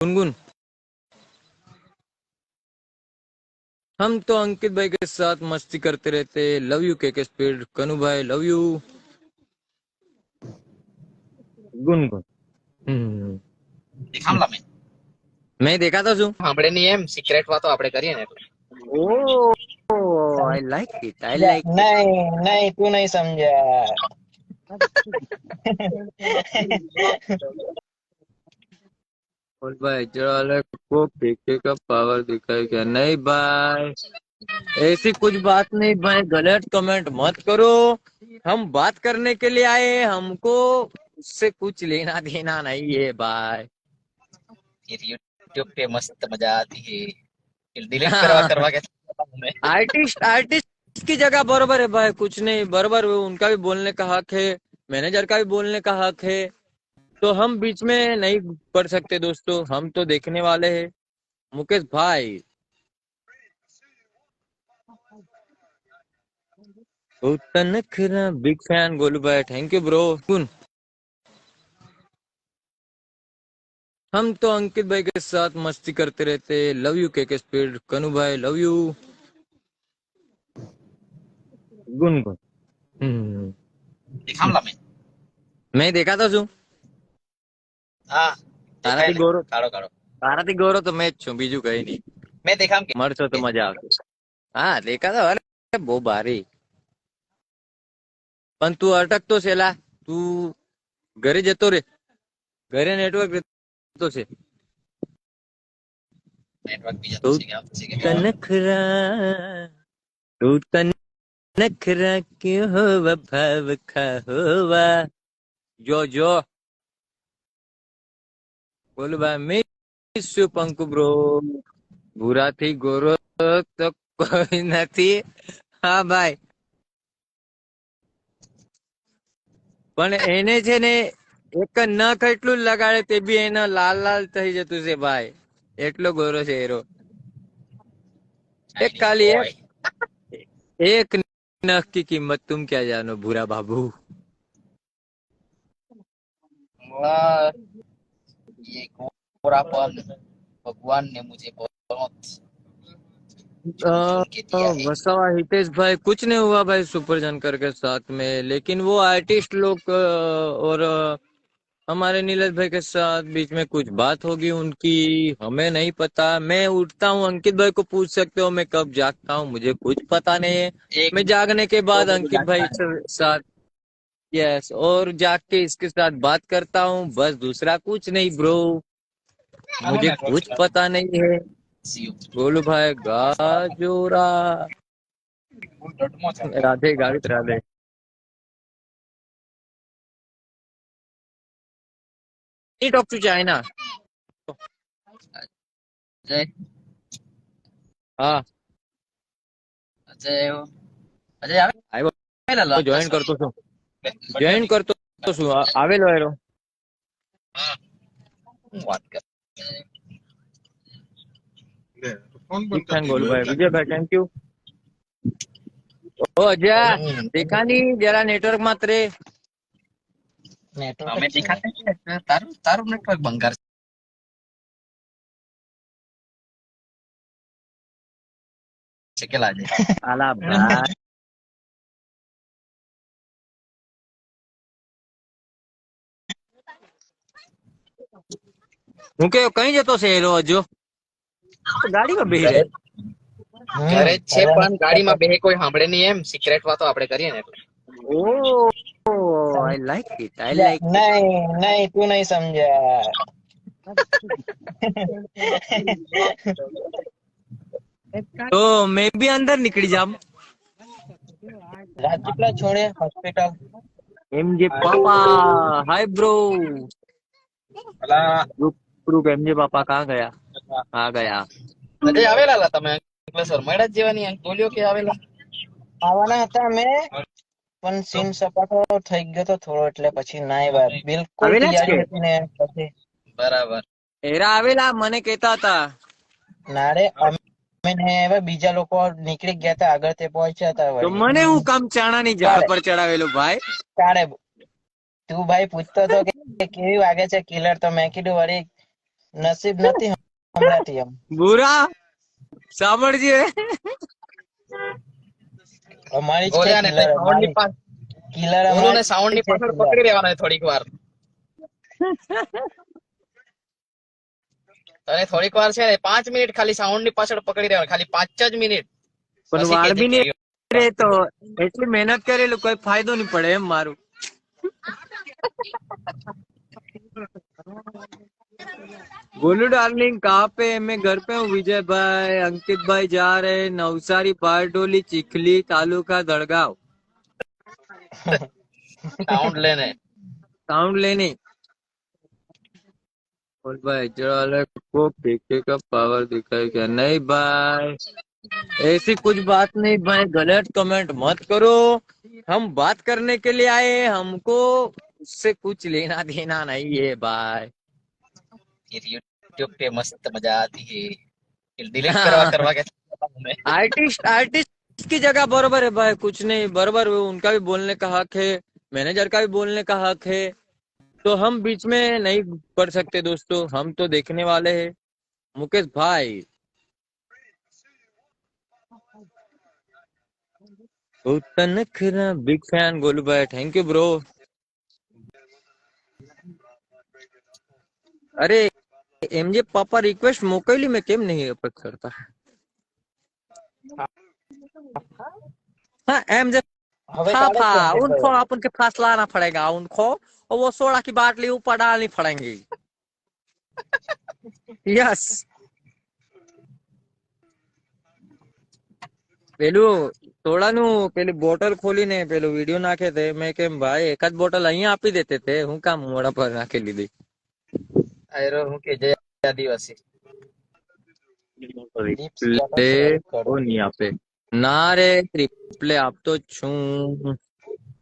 गुनगुन, हम तो अंकित भाई के साथ मस्ती करते रहते। लव यू के स्पीड। कनु भाई लव यू। गुनगुन मैं देखा था શું સાંભળે નહીં એમ સિક્રેટ વાતો આપણે કરીએ ને એટલે ઓ આઈ લાઈક ઇટ नहीं नहीं तू नहीं समझा। और भाई चलो को पीके का पावर दिखाई क्या? नहीं भाई, ऐसी कुछ बात नहीं भाई, गलत कमेंट मत करो। हम बात करने के लिए आए, हमको उससे कुछ लेना देना नहीं है भाई। फिर यूट्यूब पे मस्त मजा आती है फिर डिलीट करवा करवा के आर्टिस्ट की जगह बरोबर है भाई, कुछ नहीं बरोबर, उनका भी बोलने का हक है, मैनेजर का भी बोलने का हक है, तो हम बीच में नहीं पढ़ सकते दोस्तों, हम तो देखने वाले हैं। मुकेश भाई बिग फैन गोलू भाई, थैंक यू ब्रो। हम तो अंकित भाई के साथ मस्ती करते रहते। लव यू के स्पीड। कनु भाई लव यू। गुनगुन मैं देखा था શું હા તારાથી ગોરો કાળો કાળો તારાથી ગોરો તો મેં જ છું, બીજું કઈ નહીં। મેં દેખામ કે મળશો તો મજા આવશે। હા દેખા था, અરે બહુ ભારી, પણ તું અટકતો છે લા, તું ઘરે જતો રે, ઘરે નેટવર્ક રહેતો છે। નેટવર્ક બી જતો છે કે આવતો છે કે નખરા તું તન નખરા ક્યું હોવા ભાવ ખા હોવા જો બોલ ભાઈ મિસ યુ પંકુ બ્રો। ભૂરાથી ગોરો તો કોઈ નથી। હા ભાઈ, પણ એને છે ને એક નખ એટલું જ લગાડે તે બી એનો લાલ લાલ થઈ જતું છે ભાઈ, એટલો ગોરો છે એરો। एक खाली एक नख की कीमत तुम क्या जानो भूरा बाबू। ये गोरापन भगवान ने मुझे बहुत चुन के दिया है। वसावा हितेश भाई, कुछ नहीं हुआ भाई सुपर जनकर के साथ में, लेकिन वो आर्टिस्ट लोग और हमारे नीरज भाई के साथ बीच में कुछ बात होगी उनकी, हमें नहीं पता। मैं उठता हूँ, अंकित भाई को पूछ सकते हो मैं कब जागता हूँ, मुझे कुछ पता नहीं है। मैं जागने के बाद अंकित भाई के साथ यस और जाग के इसके साथ बात करता हूँ, बस दूसरा कुछ नहीं ब्रो, मुझे कुछ पता नहीं है। गोलू भाई गाजोरा Radhe Gavit Radhe. Talk to China. Ajay હા અજય અજય આવ્યો, જોઈન કરતો છું આવેલો એરો। વાત કર गोलू भाई विजय भाई थैंक यू। ओ अजय देखा नहीं, जरा नेटवर्क मत रे। અમે દેખાતે તારું તારું નેટવર્ક બંગાર છે કે લાગે આલા ભાઈ હું કે કઈ જતો છે એરો? હજુ ગાડીમાં બેહી રહે ઘરે જ છે પણ ગાડીમાં બેહે કોઈ સાંભળે નહીં એમ સિક્રેટ વાતો આપણે કરીએ ને એટલે ओ आई लाइक इट नहीं नहीं तू नहीं समझा। तो मैं भी अंदर निकली जाम। રાજપીપળા છોડે હોસ્પિટલ। एमजे पापा हाय ब्रो। ग्रुप एमजे पापा कहाँ गया? आ गया। અજય આવેલા તમે અંકલેશ્વર મળ્યા જ જેવાની બોલ્યો કે આવેલા આવવાના હતા મેં, પણ સીન સપાટો થઈ ગયો તો થોડો, એટલે પછી ના આવ્યા। બિલકુલ આવેલા જ તૈયારી કે? હતી ને પછી બરાબર એરા આવેલા મને કહેતા હતા। ના રે અમે ને હવે બીજા લોકો નીકળી ગયા હતા, આગળ તે પહોંચ્યા હતા। તો વળી મને હું કામ ચાણાની ઝાડ પર ચડાવેલો ભાઈ? તારે તું ભાઈ પૂછતો હતો કે કેવી વાગે છે કિલર, તો મેં કીધું વળી નસીબ નથી સંભળાતી એમ. બુરા સાંભળજે. અમારી જ છે ગોલ્યા ને કિલર, સાઉન્ડ ની અમારી કિલર ગોલુ ને અમારી સાઉન્ડ ની છે પાછળ કિલર. પકડી રહેવાનો થોડીક વાર. તને થોડીક વાર છે ને 5 મિનિટ ખાલી સાઉન્ડ ની પાછળ પકડી રહેવાનું, ખાલી 5 જ મિનિટ. પણ પછી વાળ કેજે બી કે નહીં રે તો એટલી મહેનત કરેલું કોઈ ફાયદો નહીં પડે એમ મારું. गोलू डार्लिंग कहाँ पे है? मैं घर पे हूँ विजय भाई। अंकित भाई जा रहे हैं नवसारी बारडोली चिखली तालुका दड़गांव સાઉન્ડ લેને. साउंड लेने। और भाई जरा अलग को पीके का पावर दिखाई क्या? नहीं भाई ऐसी कुछ बात नहीं भाई, गलत कमेंट मत करो। हम बात करने के लिए आए, हमको उससे कुछ लेना देना नहीं है भाई। फिर यूट्यूब पे मस्त मजा आती है, फिर डिलीट करवा करवा के हमें। आर्टिस्ट की जगह बरोबर है भाई, कुछ नहीं बरोबर, उनका भी बोलने का हक है, मैनेजर का भी बोलने का हक है, तो हम बीच में नहीं पढ़ सकते दोस्तों, हम तो देखने वाले हैं। मुकेश भाई नखरा बिग फैन गोलू भाई, थैंक यू ब्रो। अरे एमजे पापा रिक्वेस्ट मोकली में केम नहीं अपेक्ष करता। हाँ एमजे હવે हाँ ચાલે फा છે અંકિતભાઈ? उनको अपन के पास लाना पड़ेगा उनको, और वो सोडा की बाटली ऊपर डालनी पड़ेगी। यस પેલું સોડાનું પેલી બોટલ ખોલીને પેલું વિડીયો નાખે તે, મેં કેમ ભાઈ એકાદ બોટલ અહીંયા આપી દેતે તે, હું કામ મોડા પર નાખી લીધી? આયરો હું કે જય આદિવાસી. રિપ્લે કોની આપે? ના રે રિપ્લે આપતો જ છું,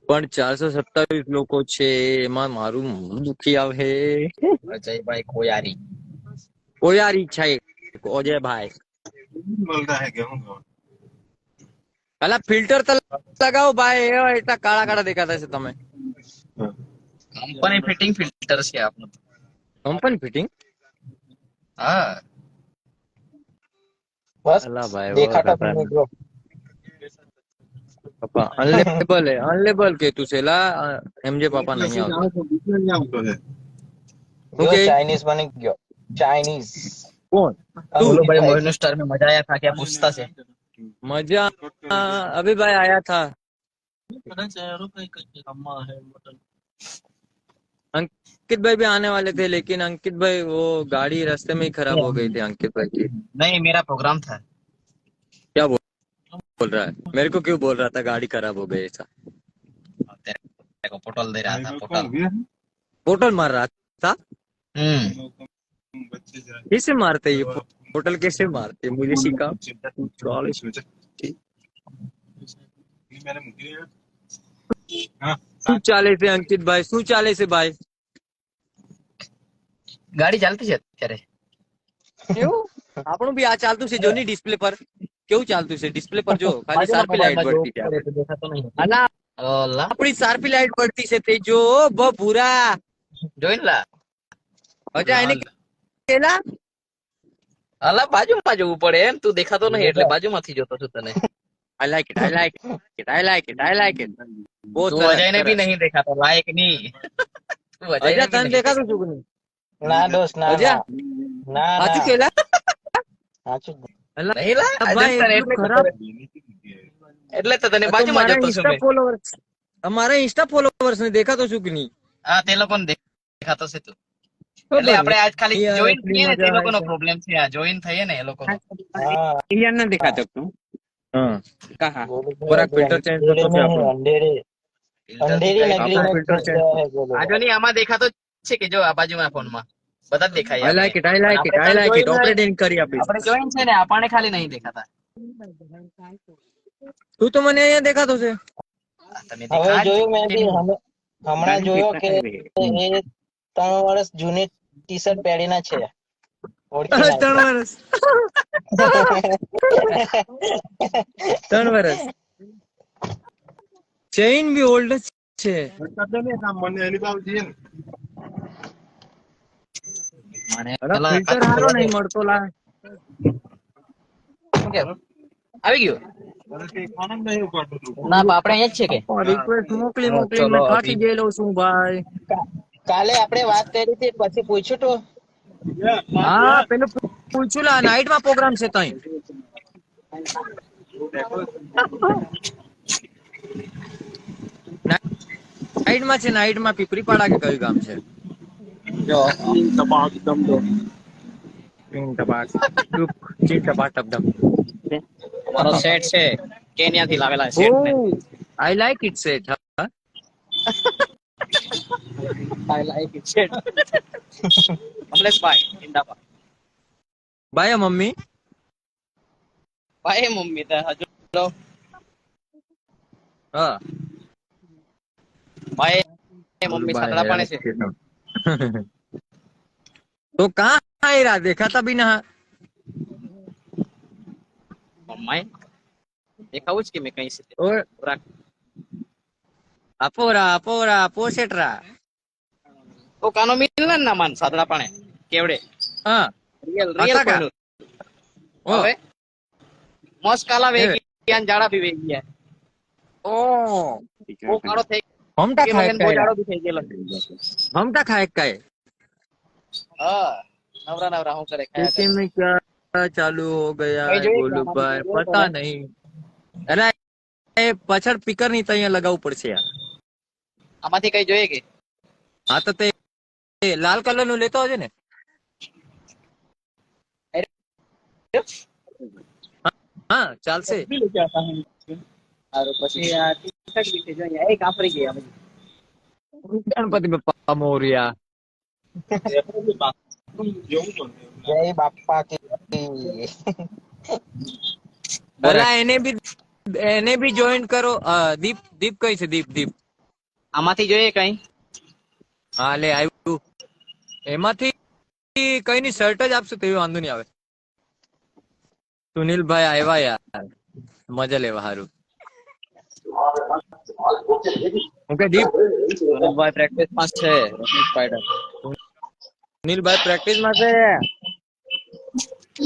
પણ 427 લોકો છે એમાં મારું મોં દુખી આવે. અજયભાઈ કોયારી. કોયારી છે અજય ભાઈ। बोलता है गेहूं का અલા ફિલ્ટર તો લગાવો ભાઈ, એવા એટલા કાળા કાળા દેખાતા છે તમે। કંપની ફિટિંગ ફિલ્ટર છે આપનું. Company fitting? હા બસ અલા ભાઈ દેખાતા પણ નહીં જો. पापा अनलेबल है, अनलेबल के तू सेला एमजे पापा नहीं आवता। तो है જો ओके ચાઇનીઝ બની ગયો, ચાઇનીઝ। कौन? બોલો ભાઈ, અંકિતભાઈ મોહિનો સ્ટાર में मजा आया था क्या पूछता से? मजा अभी भाई आया था। अंकित भाई भी आने वाले थे, लेकिन अंकित भाई वो गाड़ी रास्ते में ही खराब हो गई थी अंकित भाई की। नहीं मेरा प्रोग्राम था। क्या बोल रहा है? मेरे को क्यों बोल रहा था गाड़ी खराब हो गई ऐसा? तेरे को पोटल दे रहा था, पोटल। पोटल मार रहा था? बच्चे जाए कैसे मारते ये पोटल, कैसे मारते मुझे सिखा। मैंने मुझे हाँ શું ચાલે છે અંકિત ભાઈ, શું ચાલે છે ભાઈ? ગાડી ચાલતી છે અત્યારે? એવું આપણું બી આ ચાલતું છે, જો ની ડિસ્પ્લે પર કેવું ચાલતું છે, ડિસ્પ્લે પર જો ખાલી શાર્પી લાઈટ બળતી છે આપણે। દેખાતો નહીં। અલા અલા આપણી શાર્પી લાઈટ બળતી છે તે જો ભૂરા જોઈન લા। હજા એને કેલા અલા બાજુમાં જવું પડે એમ, તું દેખાતો નહીં એટલે બાજુમાંથી જોતો છું તને। I like it, I like it, I like it, I like it। बहुत તું સરસ, અજયને બી સરસ। નહીં દેખાતો, લાયક નહીં। તું અજયને અજય બી તને નહીં દેખાતું છું કે નહીં? ના દોસ્ત ના અજય ના ના સાચું ના કેલા? સાચું જ. અલા નહીં લા, ભાઈ અજય તને એટલું એટલે ખરાબ। એટલે તો તને તો બાજુમાં મારા જોતો છું ઇન્સ્ટા મેં। ફોલોવર્સ, અમારા ઇન્સ્ટા ફોલોવર્સ ને દેખાતો છું કે નહીં? હા તે લોકોને દેખાતો છે તું। ખબર એટલે આપણે આજ ખાલી નહીં યાર, જોઈન એટલી થઈએ ને તે મજા લોકોનો આવે છે। પ્રોબ્લેમ છે, આ જોઈન થઈએ ને એ લોકોનો। હા યાર ના દેખાતો તું। હા कहा ગોલુભાઈ થોડાક આજે ફિલ્ટર ચેન્જ અંધેરી કરતો છે નહીં, આપણો। અંધેરી અંધેરી નગરી આપણો में ફિલ્ટર घुस ચેન્જ। गया है આ गोलूभाई। જો નહીં આમાં દેખાતો જ છે કે જો આ બાજુમાં ફોનમાં બધા જ દેખાય I આપણે, like it, I પણ like it, આપણે I ત્યાં like it। જોઈન ઓપરેટિંગ કરી આપીશ। આપણે જોઈન છે ને આપણને ખાલી નહીં દેખાતા। તું તો મને અહીંયા દેખાતો છે। આ તમે હવે દેખા જ જોયું મેં બી નહીં। હમણાં જોયો કે એ 3 વર્ષ જૂની ટી શર્ટ પહેરીને છે, ઓળખી 3 વર્ષ 3 વર્ષ ચેઇન બી ઓલ્ડ છે। મને એની બાબત જોઈએ ને મને અરે પેલા ફિલ્ટર હારો નહીં મળતો લા. શું કે આવી ગયું અરે કંઈ ફોન જ નહીં ઉપાડતું તું. ના આપણે અહીંયા જ છે કે રિક્વેસ્ટ મોકલી હા, મોકલીને ચલો મેં થાકી અભી. ગયેલો છું ભાઈ. કાલે આપણે વાત કરી હતી પછી પૂછ્યું તું હા પેલું પૂછ્યું લા નાઇટ માં પ્રોગ્રામ છે તઈ. નાઇટ માં છે, નાઇટ માં પીપરીપાડા કે કયું ગામ છે? જો ચીન ટપાક ચૂપ, ચીન ટપાક ટપડમ. અમારો સેટ છે કેન્યા થી લાવેલા ઓ સેટ ને I like it set. I like it set કમલેશભાઈ ઇન્દાબા બાય મમ્મી. ભાઈ મમ્મી તો હજુ હા ભાઈ મમ્મી સાંકડા પાડે છે तो कहाँ है रहा, देखा था भी ना. મમ્માએ દેખાવું જ કે મેં કઈ છે और अपोरा पोसेटरा. તો કાનો મિલન ના માન સાદડા પાણે કેવડે हाँ રિયલ आता का? કોઈનું ओ હવે મોસ્કાલા વેગી ગયા ને જાડા બી વેગી ગયા ओ બહુ કાળો થઈ हमटा ગયેલો खाए ને બહુ का જાડો બી થઈ ગયેલો हमटा खाए का है. હા નવરા નવરા હું કરે ખાયા इसी में क्या चालू हो गया कहीं है જોઈએ गोलू કે भाई, આમાંથી पता नहीं. अरे ये पछड़ स्पीकर नहीं तैयार लगाવું પડશે યાર. આમાંથી કઈ જોઈએ કે હા તો તે લાલ કલર નું લેતો આવજે ને. હા ચાલશે. સારું પછી આ ટી-શર્ટ બી છે જો અહીંયા એક આફરી ગયા પછી ગણપતિ બાપા મોર્યા. જય બાપા કી અલા એને બી જોઈન કરો. દીપ દીપ કઈ છે? દીપ દીપ આમાંથી જોઈએ કઈ હા લે આવ્યું. એમાંથી કઈ ની શર્ટ જ આપશું તેવી વાંધો નહીં આવે. સુનિલભાઈ આવ્યા યાર, મજા લેવા હારું. હું કે દીપ ભાઈ પ્રેક્ટિસ માં છે રમેશ સ્પાઈડર સુનિલભાઈ પ્રેક્ટિસ માં છે.